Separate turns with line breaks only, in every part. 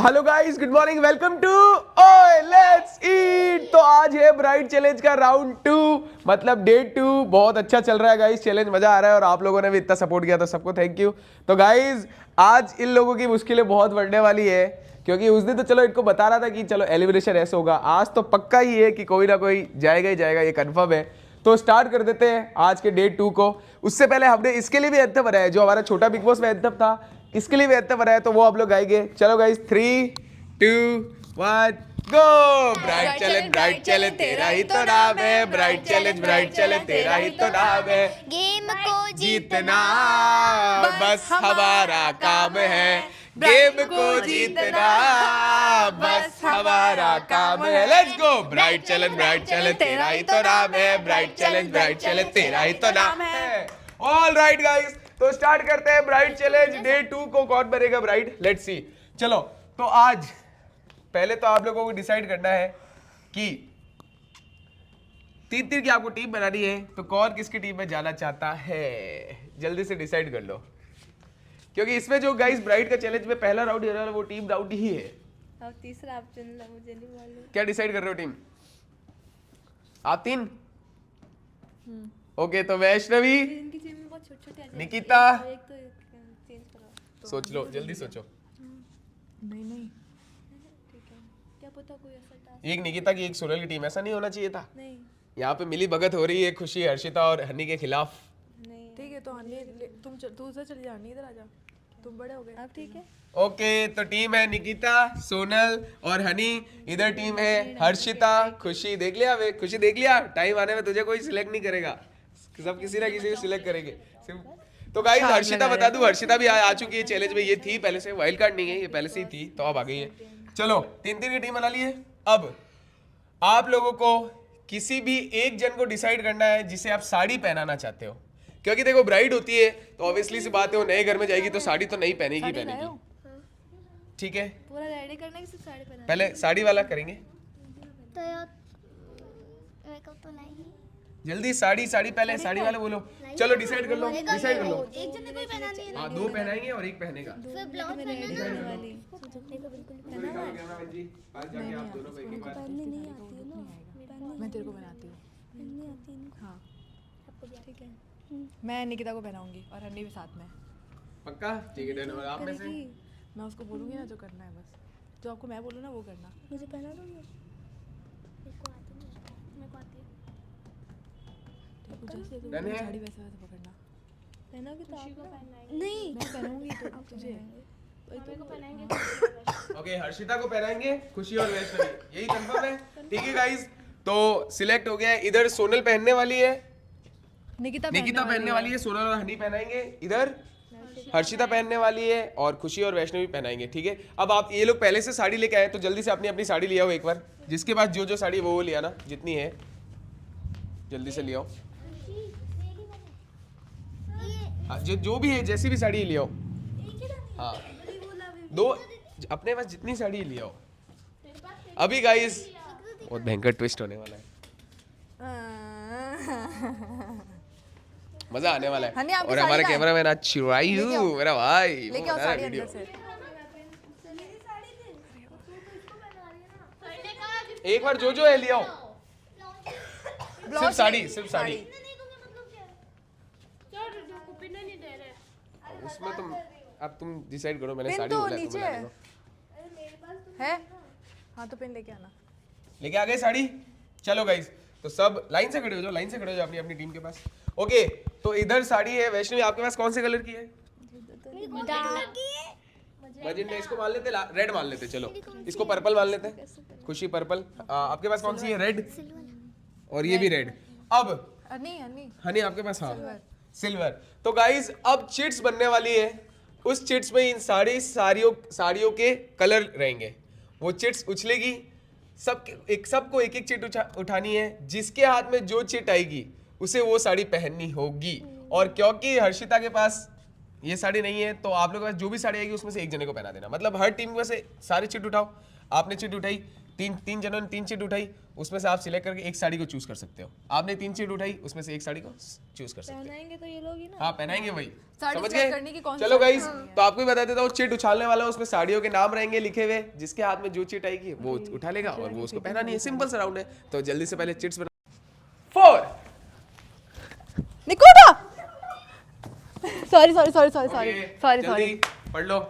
Hello guys, good morning, welcome to ओए let's eat. तो आज है ब्राइड चैलेंज का राउंड 2, मतलब डे 2। बहुत अच्छा चल रहा है गाइस चैलेंज, मजा आ रहा है और आप लोगों ने भी इतना सपोर्ट किया तो सबको थैंक यू। तो गाइस आज इन लोगों की मुश्किलें बहुत बढ़ने वाली है, क्योंकि उस दिन तो चलो इनको बता रहा था कि चलो एलिमिनेशन ऐसे होगा, आज तो पक्का ही है कि कोई ना कोई जाएगा ही जाएगा, ये कंफर्म है। तो स्टार्ट कर देते हैं आज के डे 2 को। उससे पहले हमने इसके लिए भी एंथम बनाया है, जो हमारा छोटा बिग बॉस में एंथम था, इसके लिए भी एंथम बनाया है, तो वो आप लोग गाएंगे। चलो गाइस 3 2 1 गो। ब्राइड चैलेंज तेरा ही तो नाम है, ब्राइड चैलेंज तेरा ही तो नाम है।
गेम को
जीतना बस हमारा काम है, गेम को जीतना बस हमारा काम है। Let's go. ब्राइड चैलेंज तेरा ही तो नाम है, ब्राइड चैलेंज तेरा ही तो नाम है। ऑल राइट गाइस, तो स्टार्ट करते हैं ब्राइड चैलेंज डे 2 को। कौन बनेगा ब्राइड, लेट्स सी। चलो तो आज पहले तो आप लोगों को डिसाइड करना है कि तीन की आपको टीम बनानी है, तो कौन किसकी टीम में जाना चाहता है, जल्दी से डिसाइड कर लो। क्योंकि इसमें जो गाइस ब्राइड का चैलेंज में पहला राउंड है वो टीम राउंड ही है।
अब तीसरा आप चुन लो, मुझे नहीं मालूम।
क्या डिसाइड कर रहे हो टीम आप तीन? ओके, तो वैष्णवी,
इनकी टीम में बहुत छोटे-छोटे आ जाएंगे।
निकिता,
एक तो चेंज करो।
सोच लो, जल्दी सोचो।
नहीं
ठीक है, क्या पता कोई ऐसा टास्क।
एक निकिता की एक सोनल की टीम, ऐसा नहीं होना चाहिए था।
नहीं
यहाँ पे मिली भगत हो रही है, खुशी हर्षिता और हनी के खिलाफ।
नहीं
ठीक है। तो हनी तू उधर चली जा, इधर आ जा, तुम बड़े हो गए।
अब ठीक है।
ओके, तो टीम है निकिता, सोनल और हनी। इधर टीम है हर्षिता, खुशी। देख लिया वे, खुशी देख लिया, टाइम आने में तुझे कोई सिलेक्ट नहीं करेगा, सब किसी ना किसी को सिलेक्ट करेंगे। तो गाइस हर्षिता बता दूं, हर्षिता भी आ चुकी है चैलेंज में। ये थी पहले से, वाइल्ड कार्ड नहीं है, ये पहले से ही थी, तो अब आ गई है। चलो तीन की टीम बना ली है। अब आप लोगों को किसी भी एक जन को डिसाइड करना है जिसे आप साड़ी पहनाना चाहते हो। क्योंकि देखो ब्राइड होती है तो ऑब्वियसली सी बात है, वो नए घर में जाएगी तो साड़ी तो नहीं पहनेगी। ठीक है,
पूरा रेडी करना है कि सिर्फ साड़ी पहना?
पहले साड़ी वाला करेंगे।
तो मेरे को तो नहीं।
जल्दी साड़ी पहले, साड़ी वाले बोलो। चलो डिसाइड कर लो, डिसाइड कर लो।
एक जन ने कोई पहनानी है।
हाँ, 2 पहनाएंगे और 1 पहनेगा।
फिर ब्लाउज पहनाना
वाली।
कैमरामैन जी, पास जाके आप दोनों को एक बार।
पहननी नहीं आती है ना,
मैं तेरे को बनाती हूँ।
पहननी आती है ना।
हाँ,
ठीक है।
मैं निकिता को पहनाऊंगी और हनी भी साथ में।
पक्का? ठीक है, डन। और आप में से
मैं उसको बोलूंगी ना जो करना है, बस जो आपको मैं बोलूँ ना वो करना।
मुझे पहना दोगे?
मेरे को आती नहीं। मेरे को आती है।
ठीक है, जैसे तुम
डन है?
साड़ी वैसे वैसे पकड़ना।
पहनोगे तो आप
पहनना
नहीं।
मैं पहनाऊंगी तो तुझे।
मेरे को पहनाएंगे।
ओके, हर्षिता को पहनाएंगे, खुशी और वैष्णवी, यही कंफर्म है। ठीक है गाइस, तो सिलेक्ट हो गया है। इधर सोनल पहनने वाली है,
निकिता
पहनने वाली है, सोनल और हनी पहनाएंगे। इधर हर्षिता पहनने वाली है और खुशी और वैष्णवी पहनाएंगे। ठीक है, अब आप ये लोग पहले से साड़ी लेके आए तो जल्दी से अपनी अपनी साड़ी ले आओ एक बार। जिसके पास जो जो साड़ी है वो ले आना, जितनी है जल्दी से ले आओ। हाँ, जो भी है, जैसी भी साड़ी ले आओ। हाँ, दो अपने पास जितनी साड़ी ले आओ। अभी गाइस बहुत भयंकर ट्विस्ट होने वाला है, मजा आने वाला
हनी,
है।
आपकी
और
साड़ी
हमारे
कहाँ है?
कैमरामैन आज चिरायू, मेरा भाई, वो
लेके आओ
बना रहा
साड़ी
वीडियो।
अंदर से।
एक बार जो है ले आओ। सिर्फ साड़ी। उसमें तुम अब तुम डिसाइड करो। मैंने
पिन
साड़ी
तो
बोला है,
नीचे
तुम्हें लाने
है। हाँ तो पिन लेके आना।
को। लेके आ गए साड़ी। चलो गाइस, तो सब लाइन से खड़े हो जाओ, लाइन से खड़े हो जाओ अपनी अपनी टीम के पास। ओके, तो इधर साड़ी है। वैष्णवी आपके पास कौन से कलर की है? मजेंटा। इसको मान लेते, रेड मान लेते। चलो इसको पर्पल मान लेते हैं। खुशी पर्पल। आपके पास कौन सी है? रेड। और ये भी रेड। अब
हनी
हनी आपके पास? हाँ, सिल्वर। तो गाइस अब चिट्स बनने वाली है। उस चिट्स में इन साड़ियों के कलर रहेंगे। वो चिट्स उछलेगी, सबको एक चिट उठानी है। जिसके हाथ में जो चिट आएगी उसे वो साड़ी पहननी होगी। और क्योंकि हर्षिता के पास ये साड़ी नहीं है, तो आप लोगों के पास जो भी साड़ी आएगी उसमें से एक जने को पहना देना। मतलब हर टीम में से सारे चिट उठाओ। आपने चिट उठाई, तीन जनों ने 3 चीट उठाई, उसमें से आप सिलेक्ट करके एक साड़ी को चूज कर सकते हो। आपने 3 चीट उठाई, उसमें से एक साड़ी को चूज कर सकते हो।
पहनाएंगे तो ये लोग ही ना।
हाँ पहनाएंगे वही,
साड़ी
समझ
select करने की
गए?
कौन सी
चलो
साड़ी?
गाइस, तो आपको भी बता देता हूँ, चिट उछालने वाला उसमें साड़ियों के नाम रहेंगे लिखे हुए, जिसके हाथ में जो चिट आएगी वो उठा लेगा और वो उसको पहनानी है। सिंपल सा राउंड है। तो जल्दी से पहले चिट्स बना। 4
निको उठा। Sorry sorry sorry sorry sorry sorry
जल्दी
सॉरी
पढ़ लो।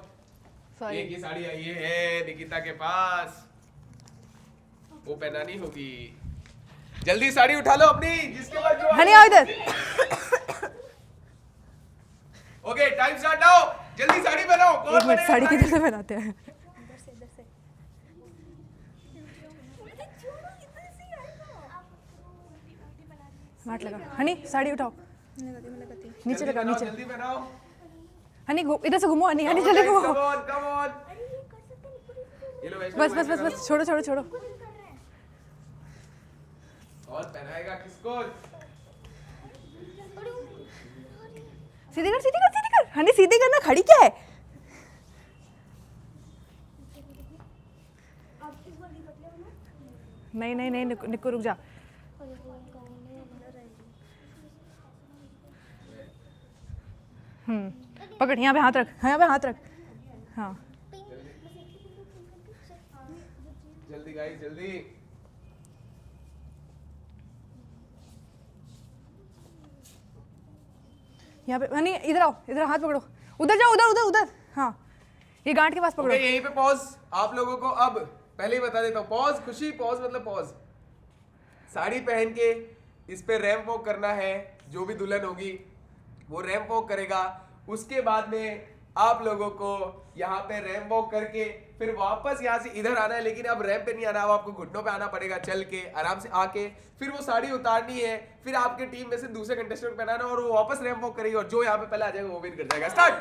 सॉरी।
एक ही साड़ी आई है निकिता के पास, वो पहनानी होगी। जल्दी साड़ी उठा लो अपनी, जिसके पास जो
हनी आओ इधर।
ओके टाइम स्टार्ट नाउ, जल्दी साड़ी पहनाओ। कौन
एक मिनट,
बनेगा
साड़ी किधर से पहनाते हैं? माट लगा। हनी साड़ी उठाओ, नीचे लगा, नीचे।
जल्दी पहनाओ।
हनी इधर से घूमो, हनी हनी चले घूमो।
कम ऑन ये लो वैष्णव,
बस बस बस बस, छोड़ो छोड़ो छोड़ो।
और पहनाएगा किसको?
सीधी कर सीधी कर सीधी कर, हनी सीधी करना, खड़ी क्या है? नहीं नहीं नहीं, निक्को रुक जा। पकड़, यहाँ पे हाथ रख, यहाँ पे हाथ रख। हाँ
जल्दी गाइस जल्दी।
यहाँ पे हनी, इधर आओ, इधर हाथ पकड़ो। उधर जाओ, उधर उधर उधर। हाँ ये गांठ के पास पकड़ो।
ओके यहीं पे पॉज। आप लोगों को अब पहले ही बता देता हूँ, पॉज खुशी, पॉज मतलब पॉज। साड़ी पहन के इस पे रैंप वॉक करना है। जो भी दुल्हन होगी वो रैंप वॉक करेगा। उसके बाद में आप लोगों को यहाँ पे रैंप वॉक करके फिर वापस यहाँ से इधर आना है, लेकिन अब रैंप पे नहीं आना, अब आपको घुटनों पे आना पड़ेगा, चल के आराम से आके फिर वो साड़ी उतारनी है। फिर आपके टीम में से दूसरे कंटेस्टेंट को पहनाना और वो वापस रैंप वॉक करेगी और जो यहाँ पे पहले आ जाएगा वो विन कर जाएगा। स्टार्ट।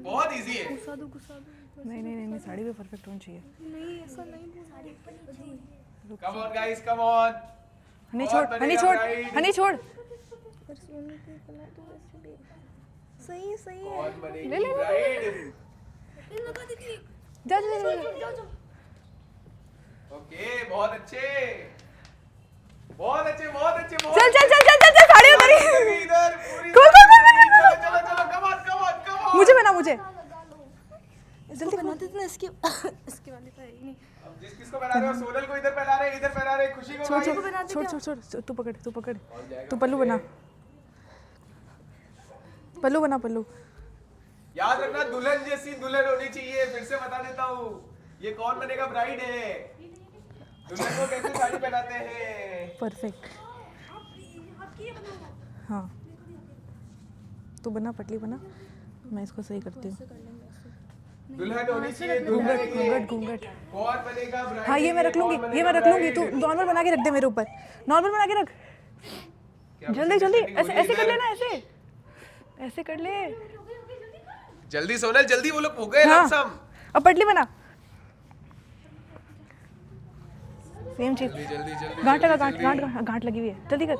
बहुत इजी है।
गुस्सा दो
नहीं नहीं नहीं, साड़ी भी परफेक्ट होनी चाहिए।
नहीं ऐसा नहीं, साड़ी ऊपर
कम on guys, come on.
Honey छोड़, हनी छोड़, हनी छोड़।
पर सोने की कला तो ऐसे भी सही सही है।
कौन बनेगी ब्राइड?
जा जा जा जा।
ओके बहुत अच्छे बहुत अच्छे बहुत अच्छे।
चल चल चल चल चल, साड़ी उतारी।
इधर पूरी
कौन कौन कौन
चलो चलो चलो, कम on come on come on.
मुझे बना, मुझे
जल्दी बनाते थे ना, इसकी इसकी वाली तो है ही नहीं।
अब जिस किसको पहना रहे हो, सोनल को इधर पहना रहे, इधर पहना रहे, खुशी को
छोड़
गाइस।
छोड़ छोड़ छोड़ छोड़, तू पकड़ तू पकड़, तू पल्लू बना, पल्लू बना, पल्लू।
याद रखना दुल्हन जैसी दुल्हन होनी चाहिए। फिर से बता देता हूँ, ये कौन बनेगा ब्राइड है। दुल्हन को कैसे साड़ी पहनाते हैं।
परफेक्ट। हाँ तू बना, पटली बना, मैं इसको सही करती हूँ।
दुल्हन होनी चाहिए, दुल्हन
घूंघट
है।
घूंघट घूंघट।
कौन बनेगा ब्राइड?
हाँ ये मैं रख लूंगी, ये मैं रख लूंगी, तू नॉर्मल बना के रख दे मेरे ऊपर, नॉर्मल बना के रख। जल्दी जल्दी, ऐसे ऐसे कर लेना, ऐसे ऐसे कर ले।
जल्दी सोनल जल्दी, वो लोग हो गए
हाँ
लमसम।
अब पटली बना, सेम चीज।
जल्दी जल्दी
गांठ लगा, गांठ गांठ गांठ लगी हुई है, जल्दी कर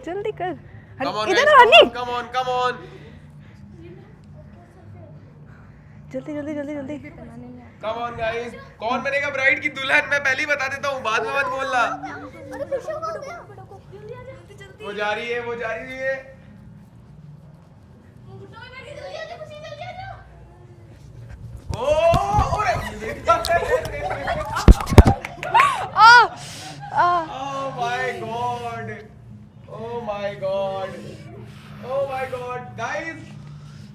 जल्दी कर।
कम ऑन
इधर आ, honey
come on come on.
जल्दी जल्दी जल्दी जल्दी।
कम ऑन गाइस, कौन बनेगा ब्राइड की दुल्हन? मैं पहले ही बता देता हूँ, बाद में मत बोलना। वो जा रही है, वो जा रही है। ओह my God, oh my God, oh my God guys.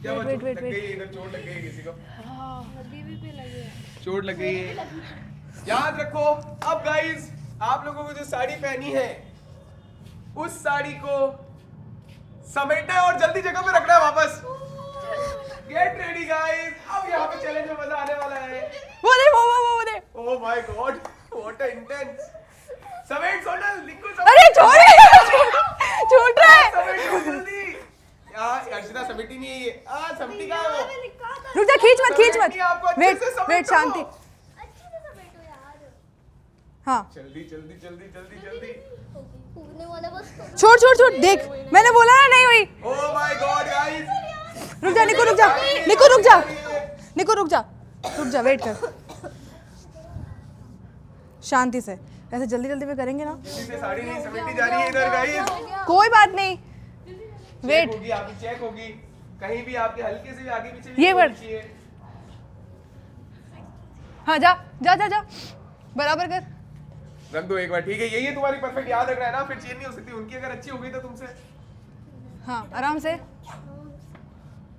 क्या
Wait,
चोट
wait,
लग
wait.
गई? इधर चोट लग गई किसी को,
लगी भी पे लगी है।
चोट लग गई है। याद रखो, अब गाइस आप लोगों को जो साड़ी पहनी है उस साड़ी को समेटना है और जल्दी जगह पे रखना है वापस। गेट रेडी गाइस, अब यहाँ पे चैलेंज में मजा आने वाला है।
वो दे वो दे।
Oh my god, what a intense. समेट सोनल, निकल
अरे छोड़, छूट रहा है।
समेट जल्दी। यार अर्चना समेटी नहीं है ये। समेटी का है वो।
रुक जा, खींच मत खींच मत,
आपको अच्छे
वेट
से समेटो।
वेट, शांति। हाँ
जल्दी जल्दी जल्दी जल्दी जल्दी।
उगने वाला बस तो
छोड़ छोड़ छोड़, देख मैंने बोला ना नहीं हुई।
ओह माय गॉड गाइस,
रुक जा निको, रुक जा निको, रुक जा निको, रुक जा वेट कर। शांति से, ऐसे जल्दी जल्दी में करेंगे ना,
किसी से साड़ी नहीं समेटी जा रही है इधर गाइस।
कोई बात नहीं। वेट,
होगी आपकी चेक होगी, कहीं भी आपके हल्के से भी आगे पीछे भी
ये
नहीं
वर्ड।
होनी चाहिए।
हाँ जा जा जा जा, बराबर कर।
रख दो एक बार, ठीक है। यही तुम्हारी परफेक्ट याद रख रहा है ना, फिर चेंज नहीं हो सकती। उनकी अगर अच्छी हो गई तो तुमसे
हाँ आराम से,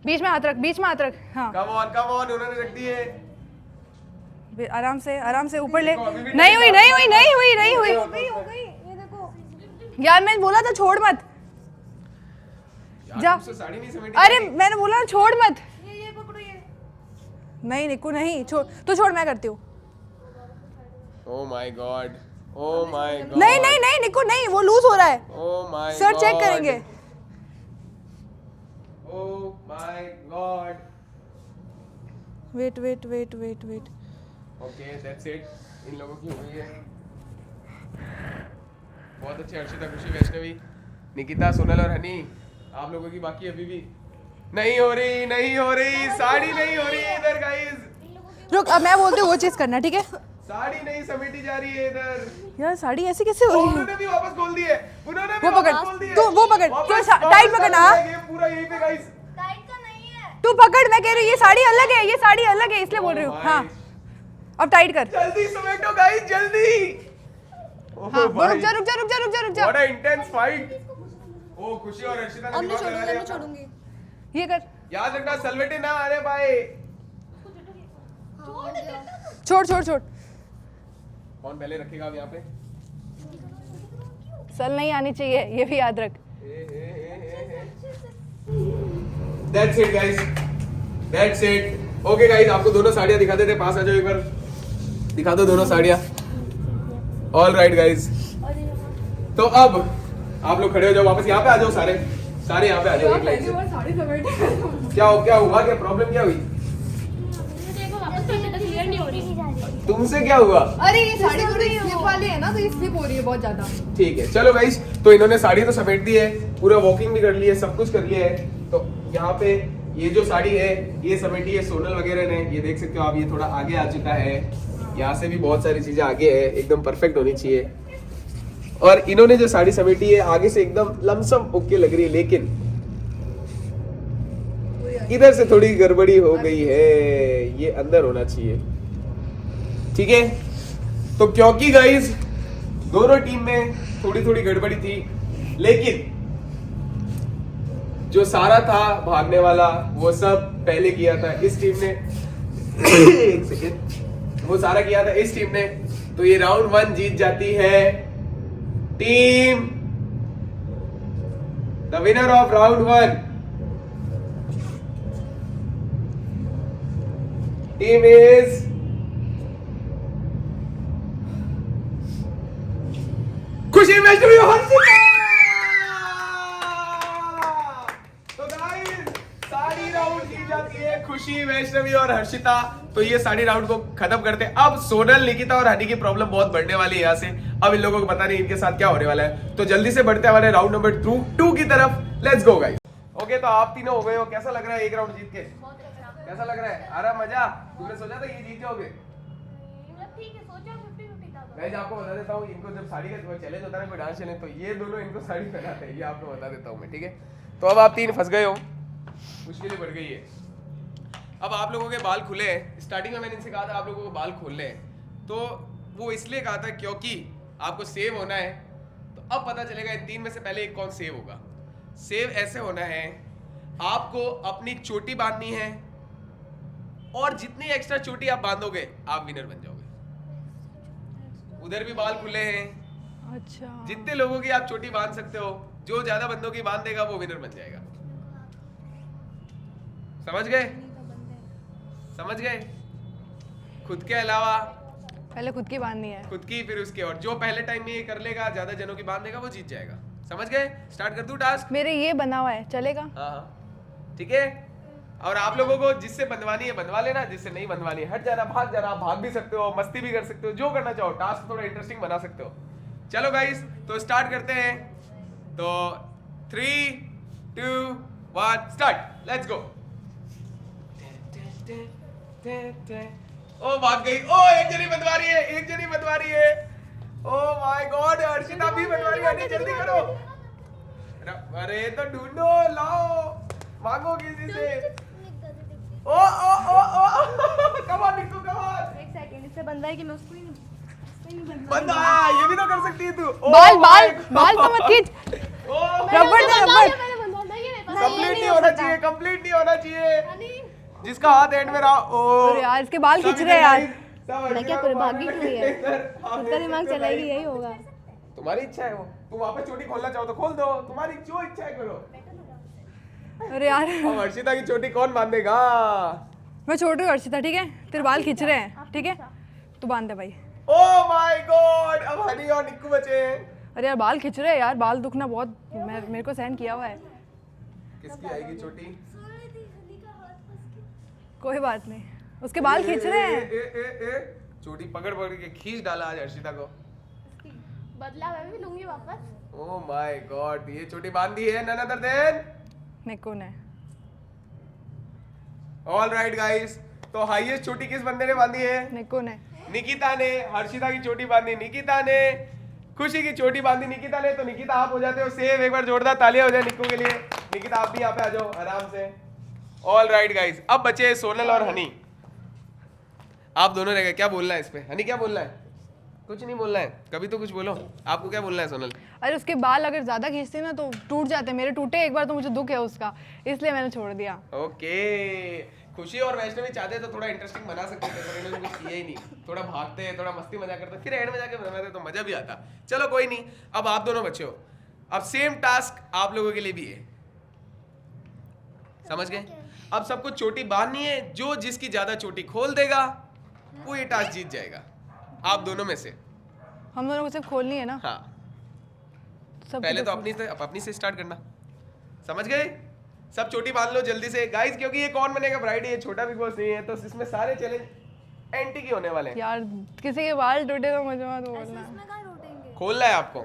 बीच में हाथ रख, बीच में हाथ रख। हाँ
कम ऑन, उन्होंने रख दी है।
आराम से ऊपर ले।
देखो, अभी भी
नहीं हुई नहीं हुई नहीं हुई नहीं हुई
हो गई ये देखो।
यार मैंने बोला था छोड़ मत।
यार,
जा।
तुमसे साड़ी नहीं समेटी
अरे
जा रही।
मैंने बोला ना छोड़ मत।
ये पकड़ो ये।
नहीं निकू नहीं, छोड़ तू, छोड़ मैं करती हूँ।
Oh my God, oh my God,
नहीं नहीं नहीं निकू नहीं, वो लूज हो रहा है।
oh my
sir check
God,
करेंगे।
oh my God,
wait wait wait wait wait,
okay that's it, इन लोगों की हो गई है। बहुत अच्छे। हर्षिता, खुशी, वैष्णवी, निकिता, सोनल और हनी, आप लोगों की बाकी अभी भी नहीं हो रही, साड़ी नहीं हो रही है इधर गाइस,
रुक अब मैं बोलती हूँ वो चीज करना, ठीक है?
साड़ी नहीं समेटी जा रही है इधर।
यार साड़ी ऐसी कैसे हो रही है?
उन्होंने भी वापस खोल दी है, उन्होंने भी
वो पकड़,
वापस खोल दी है।
तू वो पकड़,
वापस-
तू टाइट
वापस
पकड़ना।
आ गया पूरा यहीं पे गाइस।
टाइट का नहीं है।
तू पकड़, मैं कह रही हूँ ये साड़ी अलग है, ये साड़ी अलग है इसलिए बोल रही हूँ। हाँ अब टाइट कर।
जल्दी समेटो गाइस, जल्दी।
हाँ वो रुक जा रुक जा रुक जा रुक जा रुक जा।
What a intense fight. ओ खुशी और हर्षिता ने
अब मैं
दिमाग लगा
छोड़ूंगी,
लिया
मैं
अपना।
छोड़ूंगी।
ये कर,
याद रखना सलवेटे ना आने पाए।
छोड़ छोड़ छोड़।
कौन पहले रखेगा अब यहाँ पे?
सल नहीं आनी चाहिए, ये भी याद रख।
That's it guys, that's it. Okay guys, आपको दोनों साड़ियाँ दिखा देते, पास आ जाओ एक बार, दिखा दो दोनों साड़ियाँ। All right guys, तो अब आप लोग खड़े हो जाओ, वापस यहाँ पे आ जाओ, सारे यहाँ पे आ जाओ एक लाइन से। क्या हुआ, क्या प्रॉब्लम क्या हुई?
देखो वापस से तो क्लियर नहीं हो रही।
तुमसे क्या हुआ?
अरे ये साड़ी थोड़ी स्लिप वाली है ना, तो ये स्लिप हो रही है बहुत ज्यादा।
ठीक है चलो गाइस, तो इन्होंने साड़ी तो समेट दी है, पूरा वॉकिंग भी कर ली है, सब कुछ कर लिया है। तो यहाँ पे ये जो साड़ी है ये समेटी है सोनल वगैरह ने, ये देख सकते हो आप, ये थोड़ा आगे आ चुका है, यहाँ से भी बहुत सारी चीजें आगे है, एकदम परफेक्ट होनी चाहिए। और इन्होंने जो साड़ी समेटी है आगे से एकदम लमसम ओके लग रही है, लेकिन इधर से थोड़ी गड़बड़ी हो गई है, ये अंदर होना चाहिए। ठीक है, तो क्योंकि गाइस दोनों टीम में थोड़ी थोड़ी गड़बड़ी थी, लेकिन जो सारा था भागने वाला वो सब पहले किया था इस टीम ने। एक सेकेंड, वो सारा किया था इस टीम ने, तो ये राउंड 1 जीत जाती है team, the winner of round 1 team is खुशी वैष्णवी और हर्षिता। तो गाइस सारी राउंड जीत जाती है खुशी, वैष्णवी और हर्षिता। तो ये सारी राउंड को खत्म करते हैं। अब सोनल, निकिता और हनी की प्रॉब्लम बहुत बढ़ने वाली है यहाँ से। अब इन लोगों को पता नहीं इनके साथ क्या होने वाला है, तो जल्दी से बढ़ते हैं हमारे राउंड नंबर 2 की तरफ। Let's go guys. ओके, तो आप तीनों हो गए हो, कैसा लग रहा है एक राउंड जीत के? कैसा लग रहा है? आ रहा मजा? तुमने सोचा था ये जीत जाओगे?
ठीक है, सोचा 50-50 था।
गाइस आपको बता देता हूँ, इनको जब साड़ी का चैलेंज होता है ना, कोई डांस चैलेंज, तो ये दोनों इनको साड़ी पहनाते हैं, ये आपको बता देता हूँ मैं। ठीक है, तो अब आप तीन फंस गए हो, मुश्किलें बढ़ गई है। अब आप लोगों के बाल खुले हैं। स्टार्टिंग में मैंने इनसे कहा था आप लोगों को बाल खोलने हैं, तो वो इसलिए कहा था क्योंकि आपको सेव होना है। तो अब पता चलेगा इन तीन में से पहले एक कौन सेव होगा। सेव ऐसे होना है, आपको अपनी चोटी बांधनी है, और जितनी एक्स्ट्रा चोटी आप बांधोगे आप विनर बन जाओगे। उधर भी बाल खुले हैं,
अच्छा,
जितने लोगों की आप चोटी बांध सकते हो, जो ज्यादा बंदों की बांध देगा वो विनर बन जाएगा। समझ गए? समझ गए? खुद के अलावा
पहले खुद की बांधनी है,
खुद की, फिर उसके, और जो पहले टाइम में ये कर लेगा, ज्यादा जनों की बांध देगा, वो जीत जाएगा। समझ गए? स्टार्ट कर दूं टास्क?
मेरे ये बना हुआ है, चलेगा?
हाँ, ठीक है। और आप लोगों को जिससे बंधवानी है बंधवा लेना, जिससे नहीं बंधवानी है हट जाना, भाग जाना। आप भाग भी सकते हो, मस्ती भी कर सकते हो, जो करना चाहो, टास्क थोड़ा इंटरेस्टिंग बना सकते हो। चलो गाइस, तो स्टार्ट करते हैं। तो 3, 2, 1 स्टार्ट। Let's go. ओ भाग गई। ओ एक जनी बंधवा रही है, एक जनी बंधवा रही है। ओ माय गॉड, हर्षिता भी बंधवा रही है। जल्दी करो। अरे तो ढूंढो, लाओ, मांगो किसी से। ओ ओ ओ ओ come on Nikku, come on.
एक सेकंड, इससे बंदा है कि मैं उसको ही नहीं
बंदा, ये भी तो कर सकती है तू।
बाल बाल बाल तो मत खींच, रबड़ दे रबड़।
कंप्लीट नहीं होना चाहिए, कंप्लीट नहीं होना चाहिए। जिसका हाथ एंड में रहा। ओ
अरे यार इसके बाल खींच रहे हैं यार।
मैं क्या करूं, भागी क्यों है? उसका दिमाग चलाएगी, यही होगा।
तुम्हारी इच्छा है वो, तुम वापस चोटी खोलना चाहो तो खोल दो, तुम्हारी जो इच्छा है करो।
अरे यार
अब हर्षिता की चोटी कौन बांधेगा?
मैं छोड़ रही हूँ हर्षिता, ठीक है? तेरे बाल खींच रहे हैं, ठीक है? तू बांध दे भाई।
ओ माय गॉड, अब हनी और निक्कू बचे हैं।
अरे यार बाल खींच रहे हैं यार, बाल दुखना बहुत मेरे को सहन किया हुआ है।
किसकी आएगी चोटी?
कोई बात नहीं, उसके बाल खींच रहे हैं।
चोटी पकड़ पकड़ के खींच डाला आज हर्षिता को।
बदला मैं भी लूंगी वापस।
ओ माय गॉड, ये चोटी बांधी है नन अदर देन
निक्कू ने।
ऑल राइट गाइस, तो हाईएस्ट चोटी किस बंदे ने बांधी है?
निक्कू ने।
निकिता ने। हर्षिता की चोटी बांधी निकिता ने, खुशी की चोटी बांधी निकिता ने। तो निकिता आप हो जाते हो सेव। एक बार जोरदार तालियां हो जाए निक्कू के लिए। निकिता आप भी यहाँ पे आ जाओ आराम से। ऑल राइट गाइस, अब बचे सोनल और हनी। आप दोनों रह गए, क्या बोलना है इस पे? हनी क्या बोलना है? कुछ नहीं बोलना है, कभी तो कुछ बोलो। आपको क्या बोलना है सोनल?
अरे उसके बाल अगर ज्यादा खींचते ना तो टूट जाते, मेरे टूटे एक बार तो मुझे दुख है उसका, इसलिए मैंने छोड़ दिया।
ओके, खुशी और वैष्णवी चाहते तो थोड़ा इंटरेस्टिंग बना सकते थे, पर इन्होंने कुछ किया ही नहीं। थोड़ा भागते, थोड़ा मस्ती मजा करते, फिर एंड में जाके बनाते तो मजा भी आता। चलो कोई नहीं, अब आप दोनों बचे हो। अब सेम टास्क आप लोगों के लिए भी है, समझ गए? अब सबको चोटी बांधनी है, जो जिसकी ज्यादा चोटी खोल देगा वो ये टास्क जीत जाएगा, आप दोनों में से।
हम दोनों को सिर्फ खोलनी है ना?
हाँ,
सब
पहले तो अपनी से स्टार्ट करना, समझ गए? सब चोटी बांध लो जल्दी से गाइस, क्योंकि ये कौन बनेगा ब्राइड, ये छोटा बिग बॉस नहीं है, तो इसमें सारे चैलेंज एंटी के होने वाले हैं।
यार किसी के बाल टूटे तो मुझे मत बोलना।
इसमें कहाँ रोटेंगे?
खोलना है आपको,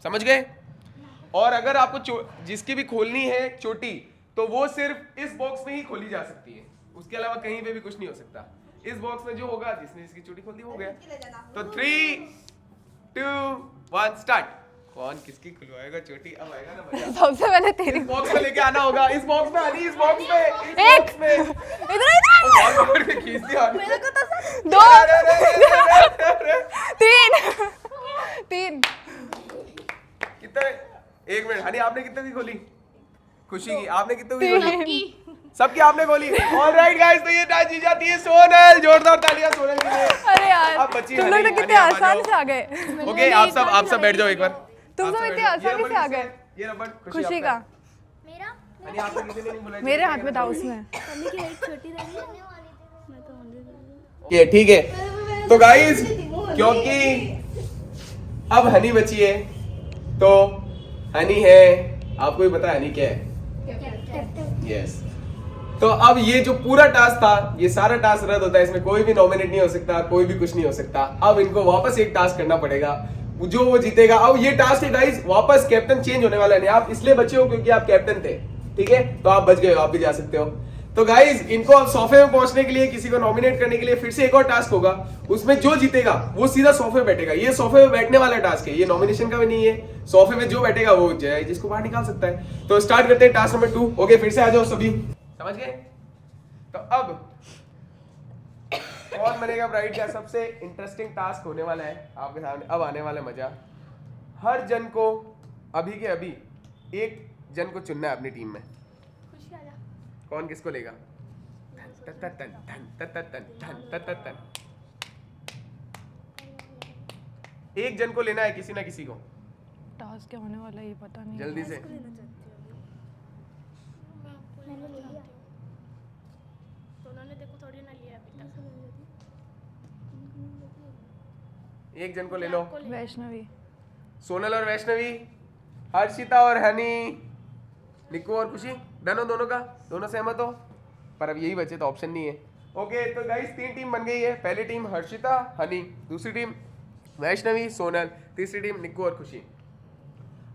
समझ गए? और अगर आपको जिसकी भी खोलनी है चोटी, तो वो सिर्फ इस बॉक्स में ही खोली जा सकती है, उसके अलावा कहीं पे भी कुछ नहीं हो सकता। इस बॉक्स में जो होगा, जिसने जिसकी चोटी खोल दी हो गया। तो 3, 2, 1 स्टार्ट। कौन किसकी खुलवाएगा चोटी? अब आएगा ना मजा।
सबसे पहले तेरी।
इस बॉक्स में लेके आना होगा, इस बॉक्स में आनी, इस बॉक्स में, इस
एक।
बॉक्स में।
इधर
बहुत पकड़ के खींच दिया।
मेरे को तो
दो,
अरे,
तीन।
कितने? 1 मिनट, हनी आपने कितने की खोली? खुशी की आपने कितने की खोली? सबकी आपने खोली। ऑलराइट गाइस, तो ये टास्क जीत जाती है सोनल। जोरदार तालियां सोनल के लिए।
अरे यार
अब बची
तुम लोग
हनी,
तो कितने
हनी, आप आ
आसान
जाओ।
से आ गए।
ओके, आप सब बैठ जाओ एक बार।
तुम
आप
सब
सब
इतने
बैठ जाओ।
आसानी से आ गए।
ये रबड़
खुशी का
मेरा
हनी आपको किसी ने नहीं बुलाया?
मेरे हाथ में था उसमें।
मम्मी की लाइट छोटी रही है। मैं तो ऑन रही हूँ।
ये ठीक है। तो गाइस, क्योंकि अब हनी बची है, तो हनी है, आपको भी पता है हनी क्या है? यस। तो अब ये जो पूरा टास्क था, ये सारा टास्क रद्द होता है, इसमें कोई भी नॉमिनेट नहीं हो सकता, कोई भी कुछ नहीं हो सकता। अब इनको वापस एक टास्क करना पड़ेगा, जो वो जीतेगा। अब ये टास्क है गाइस, वापस कैप्टन चेंज होने वाला है। नहीं, आप इसलिए बचे हो क्योंकि आप कैप्टन थे, ठीक है? तो आप बच गए हो, आप भी जा सकते हो। तो गाइस, इनको अब सोफे में पहुंचने के लिए, किसी को नॉमिनेट करने के लिए फिर से एक और टास्क होगा। उसमें जो जीतेगा वो सीधा सोफे पे बैठेगा। ये सोफे पे बैठने वाला टास्क है, ये नॉमिनेशन का भी नहीं है। सोफे में जो बैठेगा वो जाए, जिसको बाहर निकाल सकता है। तो स्टार्ट करते हैं टास्क नंबर 2। ओके, फिर से आ जाओ सभी, समझ गए? तो अब कौन बनेगा ब्राइड का सबसे इंटरेस्टिंग टास्क होने वाला है आपके सामने। अब आने वाला मजा, हर जन को अभी के अभी एक जन को चुनना है अपनी टीम में।
खुशी आ जा।
कौन किसको लेगा? तन तन तन तन तन तन तन तन तन। एक जन को लेना है, किसी ना किसी को।
टास्क क्या होने वाला है ये पता नहीं।
जल्दी से।
मैंने ले लिया। तो उन्होंने देखो थोड़ी ना लिया अभी तक।
एक जन को ले लो।
वैष्णवी।
सोनल और वैष्णवी, हर्षिता और हनी, निक्कू और खुशी, डन हो दोनों का? दोनों सहमत हो? पर अब यही बचे तो ऑप्शन नहीं है। ओके, तो गाइस 3 टीम बन गई है। पहली टीम हर्षिता, हनी, दूसरी टीम वैष्णवी, सोनल, तीसरी टीम निक्कू और खुशी।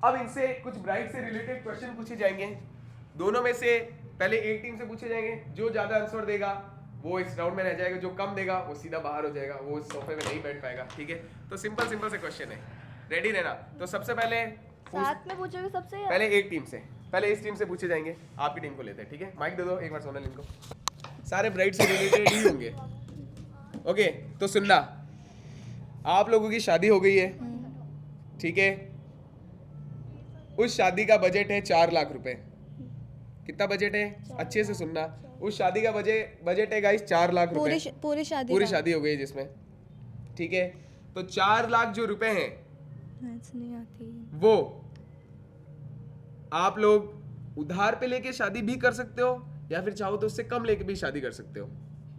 अब इनसे कुछ ब्राइड से रिलेटेड क्वेश्चन पूछे जाएंगे। दोनों में से पहले एक टीम से पूछे जाएंगे, जो ज्यादा आंसर देगा वो इस राउंड में रह जाएगा, जो कम देगा वो सीधा बाहर हो जाएगा, वो सोफे में नहीं बैठ पाएगा, ठीक है। तो सिंपल से क्वेश्चन है, रेडी रहना। तो सबसे पहले
साथ में पूछोगे सबसे या?
पहले एक टीम से, पहले इस टीम से पूछे जाएंगे, आपकी टीम को लेते हैं, ठीक है। माइक दे दो एक बार सोनल इनको, सारे ब्राइड से रिलेटेड ही होंगे। ओके, तो सुनना, आप लोगों की शादी हो गई है, ठीक है। उस शादी का बजट है 4 लाख रुपए। कितना बजट है? अच्छे से सुनना, उस शादी का बजट है गाइस 4 लाख रुपए।
पूरी शादी
पूरी
का?
शादी हो गई जिसमें, ठीक है। तो 4 लाख जो रुपए हैं
मैथ्स नहीं आती।
वो आप लोग उधार पे लेके शादी भी कर सकते हो, या फिर चाहो तो उससे कम लेके भी शादी कर सकते हो,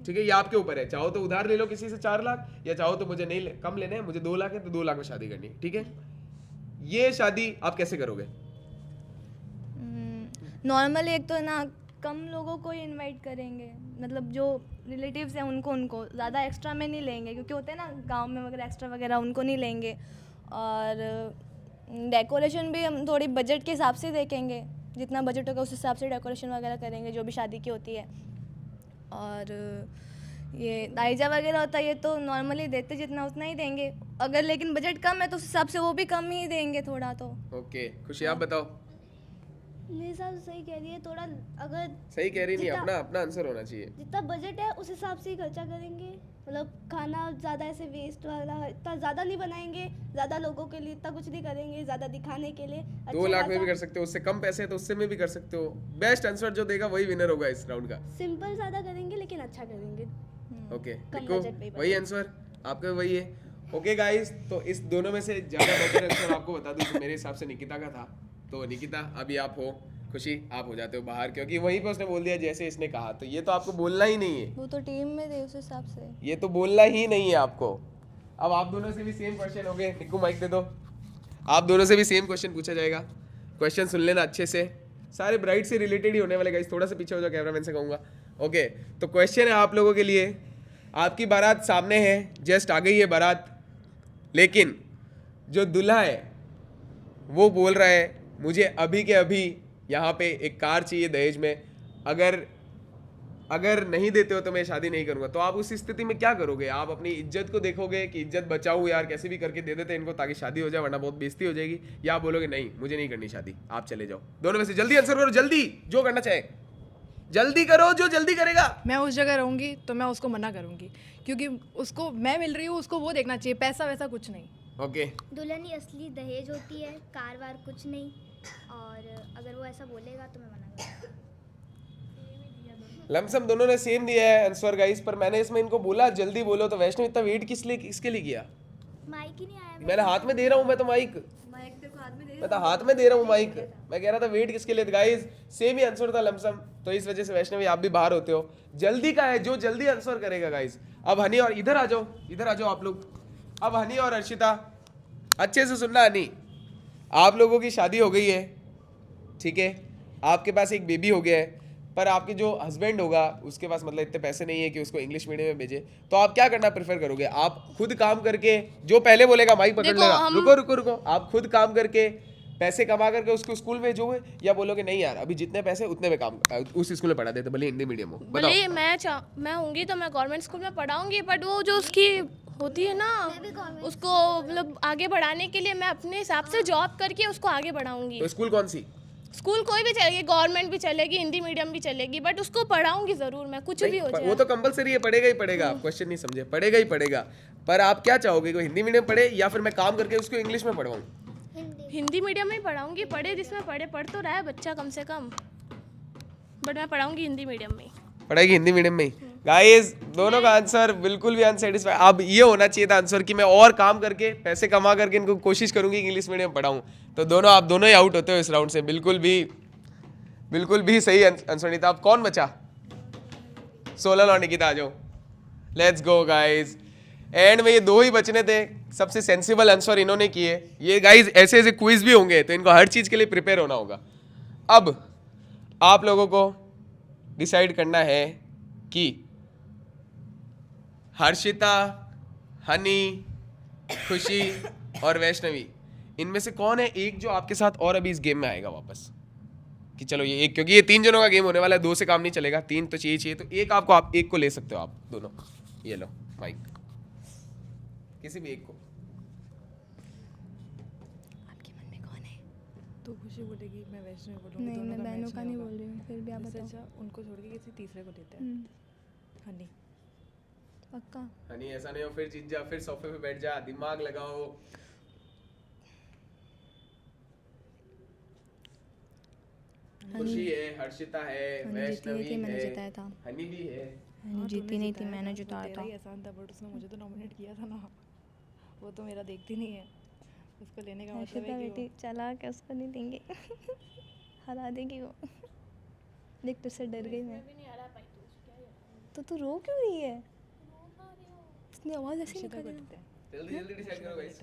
ठीक है। ये आपके ऊपर है, चाहो तो उधार ले लो किसी से 4 लाख, या चाहो तो मुझे नहीं कम लेने हैं, मुझे 2 लाख है तो 2 लाख में शादी करनी है, ठीक है। ये शादी आप कैसे करोगे?
नॉर्मली एक तो ना कम लोगों को ही इनवाइट करेंगे, मतलब जो रिलेटिव्स हैं उनको ज़्यादा एक्स्ट्रा में नहीं लेंगे, क्योंकि होते हैं ना गांव में वगैरह एक्स्ट्रा वगैरह, उनको नहीं लेंगे। और डेकोरेशन भी हम थोड़ी बजट के हिसाब से देखेंगे, जितना बजट होगा उस हिसाब से डेकोरेशन वगैरह करेंगे जो भी शादी की होती है। और ये दाइजा वगैरह होता है, ये तो नॉर्मली देते जितना उतना ही देंगे, अगर लेकिन बजट कम है तो उस हिसाब से वो भी कम ही देंगे थोड़ा तो।
ओके, खुशी आप बताओ।
मेरे हिसाब से सही कह रही है, थोड़ा अगर
सही कह रही नहीं, अपना आंसर होना चाहिए।
जितना बजट है उस हिसाब से ही खर्चा करेंगे, मतलब खाना ज़्यादा ऐसे वेस्ट वाला इतना ज़्यादा नहीं बनाएंगे, ज़्यादा लोगों के लिए इतना कुछ नहीं करेंगे, ज़्यादा दिखाने के लिए।
2 लाख में भी कर सकते हो, उससे कम पैसे है तो उससे में भी कर सकते हो। बेस्ट आंसर जो देगा वही विनर होगा इस राउंड का।
सिंपल ज़्यादा करेंगे लेकिन अच्छा करेंगे।
ओके,
कम
देखो
बजट पे ही
वही आंसर आपका वही है। ओके गाइस, तो इस दोनों में से ज्यादा बेटर आंसर आपको बता दूं तो मेरे हिसाब से निकिता का था। तो निकिता अभी आप हो, खुशी आप हो जाते हो बाहर, क्योंकि वहीं पे उसने बोल दिया जैसे इसने कहा, तो ये तो आपको बोलना ही नहीं है,
वो तो टीम में थे उस हिसाब से।
ये तो बोलना ही नहीं है आपको। अब आप दोनों से भी सेम क्वेश्चन हो गए, निक्कू माइक दे दो। आप दोनों से भी सेम क्वेश्चन पूछा जाएगा, क्वेश्चन सुन लेना अच्छे से, सारे ब्राइड से रिलेटेड ही होने वाले गाइस। थोड़ा सा पीछे हो जाओ, कैमरामैन से कहूँगा। ओके, तो क्वेश्चन है आप लोगों के लिए, आपकी बारात सामने है, जस्ट आ गई है बारात, लेकिन जो दूल्हा है वो बोल रहा है मुझे अभी के अभी यहाँ पे एक कार चाहिए दहेज में, अगर नहीं देते हो तो मैं शादी नहीं करूँगा। तो आप उस स्थिति में क्या करोगे? आप अपनी इज्जत को देखोगे कि इज्जत बचाओ यार, कैसे भी करके दे देते इनको ताकि शादी हो जाए, वरना बहुत बेइज्जती हो जाएगी, या आप बोलोगे नहीं मुझे नहीं करनी शादी, आप चले जाओ? दोनों में से जल्दी आंसर करो, जल्दी, जो करना चाहे जल्दी करो, जो जल्दी करेगा।
मैं उस जगह रहूँगी तो मैं उसको मना करूँगी, क्योंकि उसको मैं मिल रही हूँ, उसको वो देखना चाहिए, पैसा वैसा कुछ नहीं।
ओके,
दुल्हन ही असली दहेज होती है, कार वार कुछ नहीं, और अगर वो ऐसा बोलेगा तो मैं मना करूँगा।
लमसम दोनों ने सेम दिया है आंसर गाइस, पर मैंने इसमें इनको बोला जल्दी बोलो, तो वैष्णव इतना वेट किसके लिए किया?
माइक ही नहीं आया।
मैंने हाथ में दे रहा हूँ, मैं तो माइक मैं तो हाथ में दे रहा हूँ माइक, मैं कह रहा था वेट किसके लिए? गाइस सेम ही आंसर था लमसम, तो इस वजह से वैष्णवी आप भी बाहर होते हो। जल्दी का है, जो जल्दी आंसर करेगा गाइस। अब हनी और इधर आ जाओ आप लोग। अब हनी और अर्शिता अच्छे से सुनना। हनी, आप लोगों की शादी हो गई है, ठीक है, आपके पास एक बेबी हो गया है, पर आपके जो हस्बैंड होगा उसके पास मतलब इतने पैसे नहीं है कि उसको इंग्लिश मीडियम में भेजे, तो आप क्या करना प्रेफर करोगे? आप खुद काम करके, जो पहले बोलेगा माइक पकड़ लेगा, रुको, आप खुद काम करके पैसे कमा करके उसको स्कूल भेजोगे, या बोलोगे नहीं यार अभी जितने पैसे उतने में काम उस स्कूल में पढ़ा देते, भले हिंदी मीडियम हो? बताओ।
भले मैं होंगी तो मैं गवर्नमेंट स्कूल में पढ़ाऊंगी, बट वो जो उसकी होती है ना, उसको मतलब आगे बढ़ाने के लिए मैं अपने हिसाब से जॉब करके उसको आगे बढ़ाऊंगी।
तो स्कूल कौन सी?
स्कूल कोई भी चलेगी, गवर्नमेंट भी चलेगी, हिंदी मीडियम भी चलेगी, बट उसको पढ़ाऊंगी जरूर मैं, कुछ भी हो जाए।
वो तो कंपलसरी है, पढ़ेगा ही पढ़ेगा। आप क्वेश्चन नहीं समझे, पढ़ेगा ही पढ़ेगा। पर आप क्या चाहोगे कि हिंदी मीडियम पढ़े, या फिर मैं काम करके उसको इंग्लिश में पढ़वाऊं?
हिंदी मीडियम में ही पढ़ाऊंगी, पढ़े जिसमें पढ़ तो रहा है बच्चा कम से कम, बट मैं पढ़ाऊंगी हिंदी मीडियम में ही।
पढ़ेगी हिंदी मीडियम में ही। गाइस दोनों का आंसर बिल्कुल भी अनसेटिस्फाइड। अब ये होना चाहिए था आंसर कि मैं और काम करके पैसे कमा करके इनको कोशिश करूंगी इंग्लिश मीडियम पढ़ाऊं। तो आप दोनों ही आउट होते हो इस राउंड से। बिल्कुल भी सही आंसर नहीं था। अब कौन बचा? सोलन और निकिता, आ जाओ, लेट्स गो गाइस। एंड में ये दो ही बचने थे, सबसे सेंसिबल आंसर इन्होंने किए। ये गाइस ऐसे क्विज भी होंगे तो इनको हर चीज के लिए प्रिपेयर होना होगा। अब आप लोगों को डिसाइड करना है कि हर्षिता, हनी, खुशी और वैष्णवी, इनमें से कौन है एक जो आपके साथ और अभी इस गेम में आएगा वापस? कि चलो ये एक, क्योंकि ये 3 जनों का गेम होने वाला है, 2 से काम नहीं चलेगा, 3 तो चाहिए, तो एक आपको, आप एक को ले सकते हो आप दोनों। ये लो माइक, किसी भी एक को।
आपके मन में कौन है?
तो खुशी बोलेगी मैं वैष्णवी बोलूँगी,
नहीं,
दोनों
मैं
का
बहनों
मैच
का नहीं
होगा।
बोल रही हूँ, फिर भी आप
इससे
बताओ।
अच्छा उनको छोड़ के किसी तीसरे को लेते हैं। हनी।
पक्का?
हनी ऐसा नहीं हो फिर जीत जा, फिर सोफे पे बैठ जा, दिमाग लगाओ। खुशी है, हर्षिता है,
हनी जीती
वैष्णवी
नहीं थी, मैंने
है,
जिताया था।
हनी भी है।
हनी
हाँ,
जीती
तूने
नहीं थी,
जिताया
मैंने
था,
जिताया
तेरा
था।
ही एहसान था, बट उसने मुझे तो नॉमिनेट किया था ना, वो तो मेरा देखती नहीं है, उसको लेने का मतलब
हर्षिता
है कि
बेटी चला के उसको नहीं देंगे। हरा देगी वो। देख तुझसे डर गई मैं। तो तू रो क्यों रही है? उसने आवाज़ ऐसी
वो को
निकाली।
देते हैं।
जल्दी जल्दी डिसाइड करो गाइस।